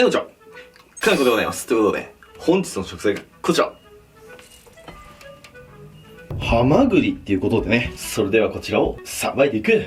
こんにちは。かんこでございます。ということで、本日の食材がこちら。ハマグリっていうことでね、それではこちらをさばいていく。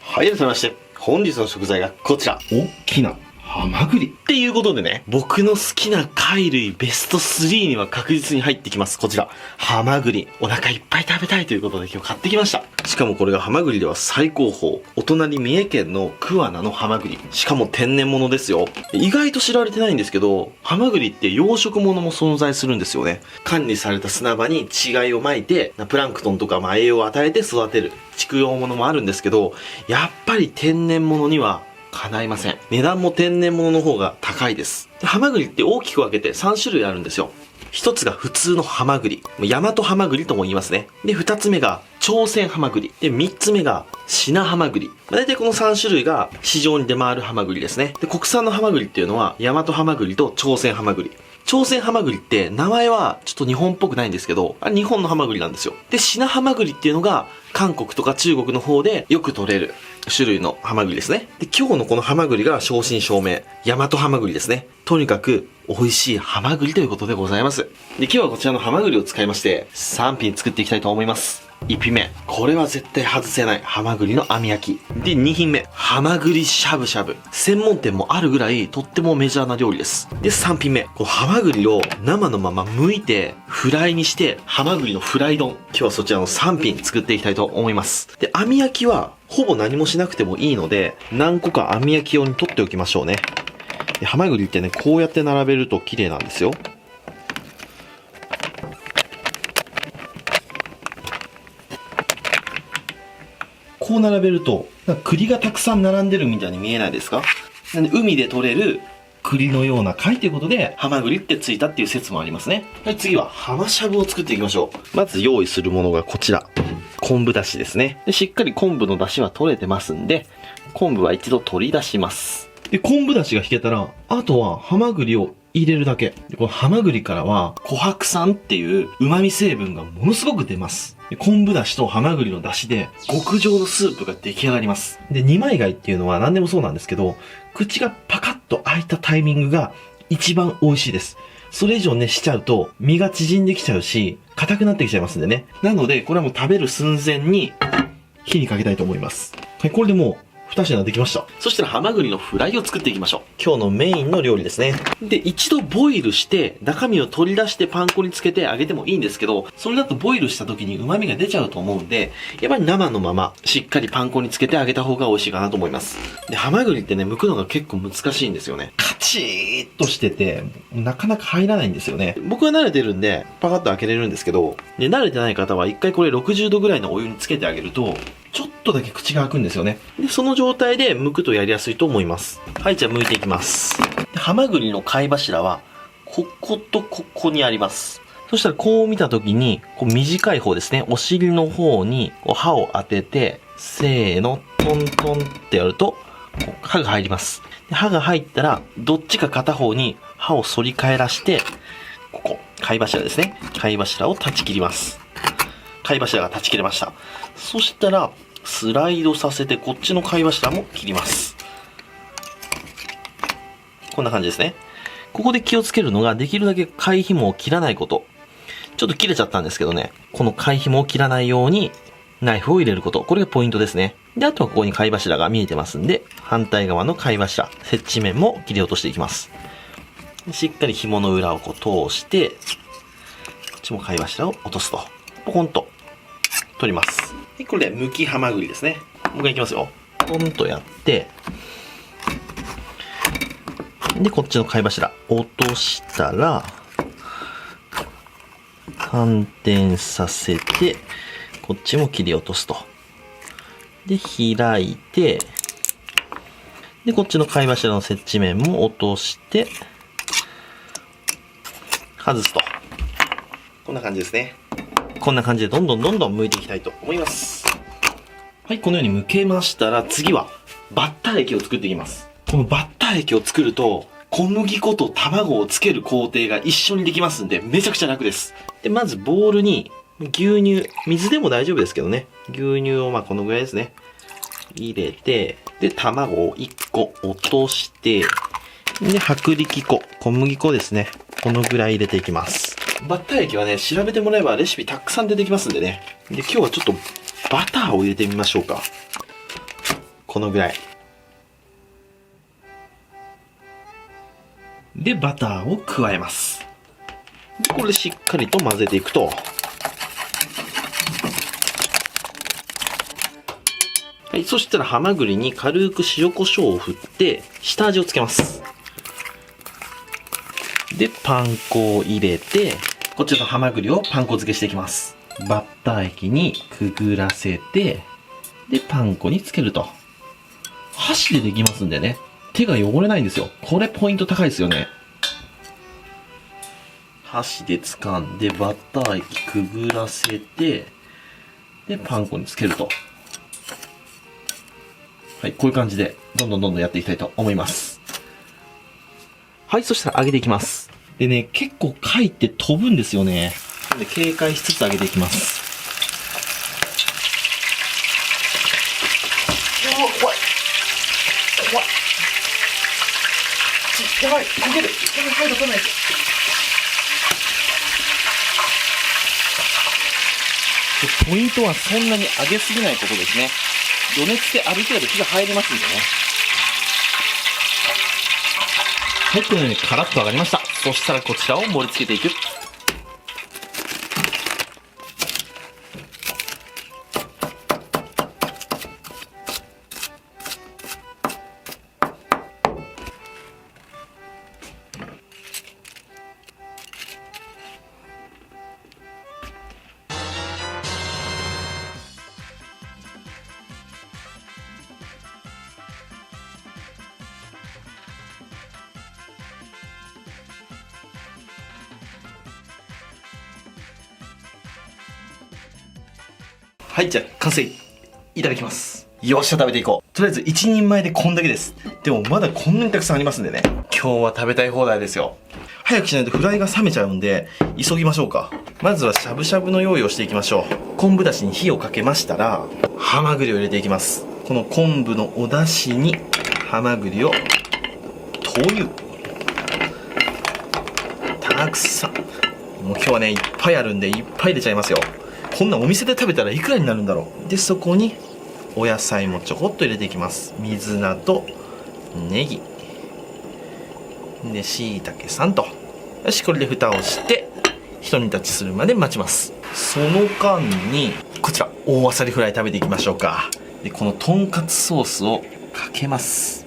はい、改めまして、本日の食材がこちら。大きなハマグリ。っていうことでね、僕の好きな貝類ベスト3には確実に入ってきます。こちら。ハマグリ。お腹いっぱい食べたいということで今日買ってきました。しかもこれがハマグリでは最高峰。お隣三重県の桑名のハマグリ。しかも天然物ですよ。意外と知られてないんですけど、ハマグリって養殖物も存在するんですよね。管理された砂場に稚貝をまいて、プランクトンとか栄養を与えて育てる畜養物もあるんですけど、やっぱり天然物には叶いません。値段も天然物の方が高いです。でハマグリって大きく分けて3種類あるんですよ。一つが普通のハマグリ。大和ハマグリとも言いますね。で、二つ目が朝鮮ハマグリ。で、三つ目がシナハマグリ。大体この3種類が市場に出回るハマグリですね。で、国産のハマグリっていうのは大和ハマグリと朝鮮ハマグリ。朝鮮ハマグリって名前はちょっと日本っぽくないんですけど、あれ日本のハマグリなんですよ。で、シナハマグリっていうのが韓国とか中国の方でよく取れる種類のハマグリですね。で、今日のこのハマグリが正真正銘、大和ハマグリですね。とにかく美味しいハマグリということでございます。で、今日はこちらのハマグリを使いまして3品作っていきたいと思います。1品目。これは絶対外せないハマグリの網焼き。で、2品目。ハマグリしゃぶしゃぶ。専門店もあるぐらいとってもメジャーな料理です。で、3品目。このハマグリを生のまま剥いてフライにしてハマグリのフライ丼。今日はそちらの3品作っていきたいと思います。で、網焼きはほぼ何もしなくてもいいので何個か網焼き用に取っておきましょうね。でハマグリってね、こうやって並べると綺麗なんですよ。こう並べると、栗がたくさん並んでるみたいに見えないですか？なんで海で取れる栗のような貝ということで、ハマグリってついたっていう説もありますね。はい、次はハマしゃぶを作っていきましょう。まず用意するものがこちら。昆布だしですね。でしっかり昆布のだしは取れてますんで、昆布は一度取り出します。で、昆布だしが引けたら、あとはハマグリを入れるだけ。でこのハマグリからは、琥珀酸っていう旨味成分がものすごく出ます。で昆布だしとハマグリのだしで、極上のスープが出来上がります。で、二枚貝っていうのは何でもそうなんですけど、口がパカッと開いたタイミングが一番美味しいです。それ以上ね、しちゃうと、身が縮んできちゃうし、硬くなってきちゃいますんでね。なので、これはもう食べる寸前に火にかけたいと思います。はい、これでもう、2品できました。そしたらハマグリのフライを作っていきましょう。今日のメインの料理ですね。で、一度ボイルして、中身を取り出してパン粉につけて揚げてもいいんですけど、それだとボイルした時に旨味が出ちゃうと思うんで、やっぱり生のまま、しっかりパン粉につけて揚げた方が美味しいかなと思います。で、ハマグリってね、剥くのが結構難しいんですよね。カチーッとしてて、なかなか入らないんですよね。僕は慣れてるんで、パカッと開けれるんですけど、で、慣れてない方は一回これ60度ぐらいのお湯につけてあげると、ちょっとだけ口が開くんですよね。で、その状態で剥くとやりやすいと思います。はい、じゃあ剥いていきます。でハマグリの貝柱は、こことここにあります。そしたらこう見たときに、こう短い方ですね、お尻の方にこう刃を当てて、せーの、トントンってやると、刃が入ります。で刃が入ったら、どっちか片方に刃を反り返らして、ここ、貝柱ですね。貝柱を断ち切ります。貝柱が断ち切れました。そしたら、スライドさせてこっちの貝柱も切ります。こんな感じですね。ここで気をつけるのが、できるだけ貝紐を切らないこと。ちょっと切れちゃったんですけどね。この貝紐を切らないようにナイフを入れること。これがポイントですね。で、あとはここに貝柱が見えてますんで、反対側の貝柱、接地面も切り落としていきます。しっかり紐の裏をこう通して、こっちも貝柱を落とすと。ポコンと取ります。でこれで剥きハマグリですね。もう一回いきますよ。ポンとやって、で、こっちの貝柱落としたら、反転させて、こっちも切り落とすと。で、開いて、で、こっちの貝柱の接地面も落として、外すと。こんな感じですね。こんな感じでどんどん剥いていきたいと思います。はい、このように剥けましたら、次はバッター液を作っていきます。このバッター液を作ると、小麦粉と卵をつける工程が一緒にできますんで、めちゃくちゃ楽です。で、まずボウルに牛乳、水でも大丈夫ですけどね。牛乳をこのぐらいですね。入れて、で、卵を1個落として、で、薄力粉、小麦粉ですね。このぐらい入れていきます。バッター液はね、調べてもらえばレシピたくさん出てきますんでね。で、今日はちょっとバターを入れてみましょうか。このぐらい。で、バターを加えます。で、これしっかりと混ぜていくと。はい、そしたらハマグリに軽く塩コショウを振って下味をつけます。で、パン粉を入れて、こっちのハマグリをパン粉漬けしていきます。バッター液にくぐらせて、で、パン粉につけると。箸でできますんでね。手が汚れないんですよ。これポイント高いですよね。箸で掴んで、バッター液くぐらせて、で、パン粉につけると。はい、こういう感じで、どんどんやっていきたいと思います。はい、そしたら揚げていきます。でね、結構貝って飛ぶんですよね。なので警戒しつつ揚げていきます。怖い。怖い。やばい、焦げる。やばい、入らない。ポイントはそんなに揚げすぎないことですね。余熱である程度火が入りますんでね。はい、このようにカラッと揚がりました。そしたらこちらを盛り付けていく。はい、じゃあ完成。いただきます。よっしゃ、食べていこう。とりあえず1人前でこんだけです。でもまだこんなにたくさんありますんでね。今日は食べたい放題ですよ。早くしないとフライが冷めちゃうんで、急ぎましょうか。まずはしゃぶしゃぶの用意をしていきましょう。昆布だしに火をかけましたら、ハマグリを入れていきます。この昆布のお出汁に、ハマグリを、豆乳。たくさん。もう今日はね、いっぱいあるんで、いっぱい入れちゃいますよ。こんなお店で食べたらいくらになるんだろう。で、そこにお野菜もちょこっと入れていきます。水菜とネギで、しいたけさんと。よし、これで蓋をして一煮立ちするまで待ちます。その間にこちら大あさりフライ食べていきましょうか。で、このとんかつソースをかけます。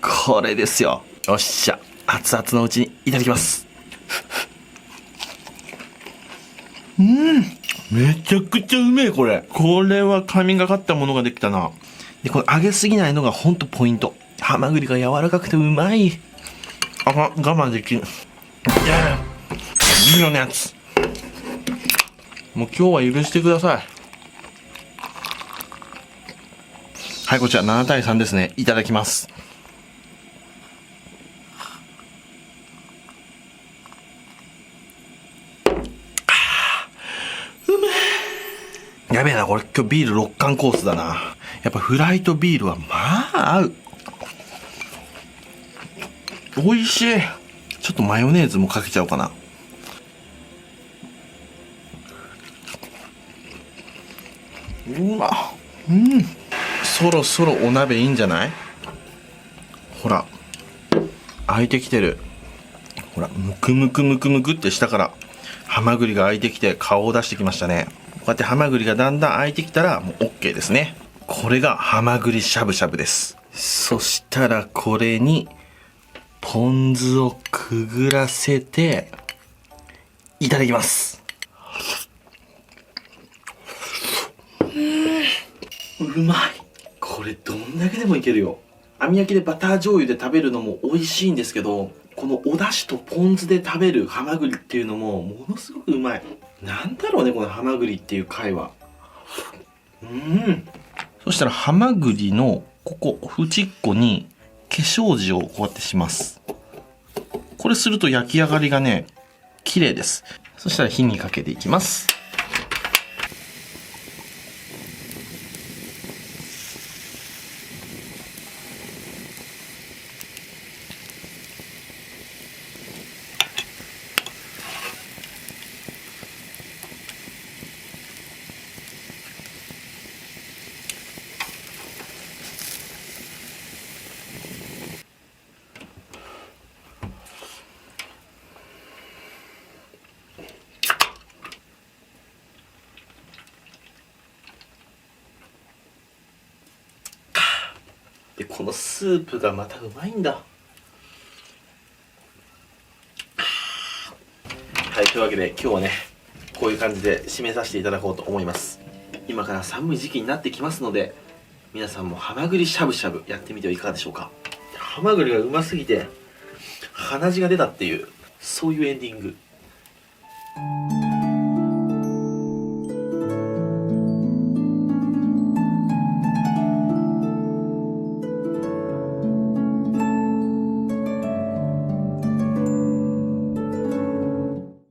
これですよ。よっしゃ、熱々のうちにいただきます。めちゃくちゃうめえ、これ。これは神がかったものができたな。で、この揚げすぎないのがほんとポイント。ハマグリが柔らかくてうまい。我慢できる。いやいいよねやつ。もう今日は許してください。はい、こちら7対3ですね。いただきます。やべえな、これ今日ビール6缶コースだな。やっぱフライとビールはまあ合う。美味しい。ちょっとマヨネーズもかけちゃおうかな。うわ、そろそろお鍋いいんじゃない？ほら、開いてきてる。ほら、むくむくむくむくって下からハマグリが開いてきて顔を出してきましたね。こうやってハマグリがだんだん開いてきたらもう OK ですね。これがハマグリしゃぶしゃぶです。そしたらこれにポン酢をくぐらせていただきます。うまい。これどんだけでもいけるよ。網焼きでバター醤油で食べるのも美味しいんですけど、このお出汁とポン酢で食べるハマグリっていうのもものすごくうまい。なんだろうね、このハマグリっていう貝は。そしたらハマグリのここ縁っこに化粧地をこうやってします。これすると焼き上がりがね、綺麗です。そしたら火にかけていきます。でこのスープがまたうまいんだ。はい、というわけで今日はね、こういう感じで締めさせていただこうと思います。今から寒い時期になってきますので、皆さんもハマグリしゃぶしゃぶやってみてはいかがでしょうか。ハマグリがうますぎて鼻血が出たっていう、そういうエンディング。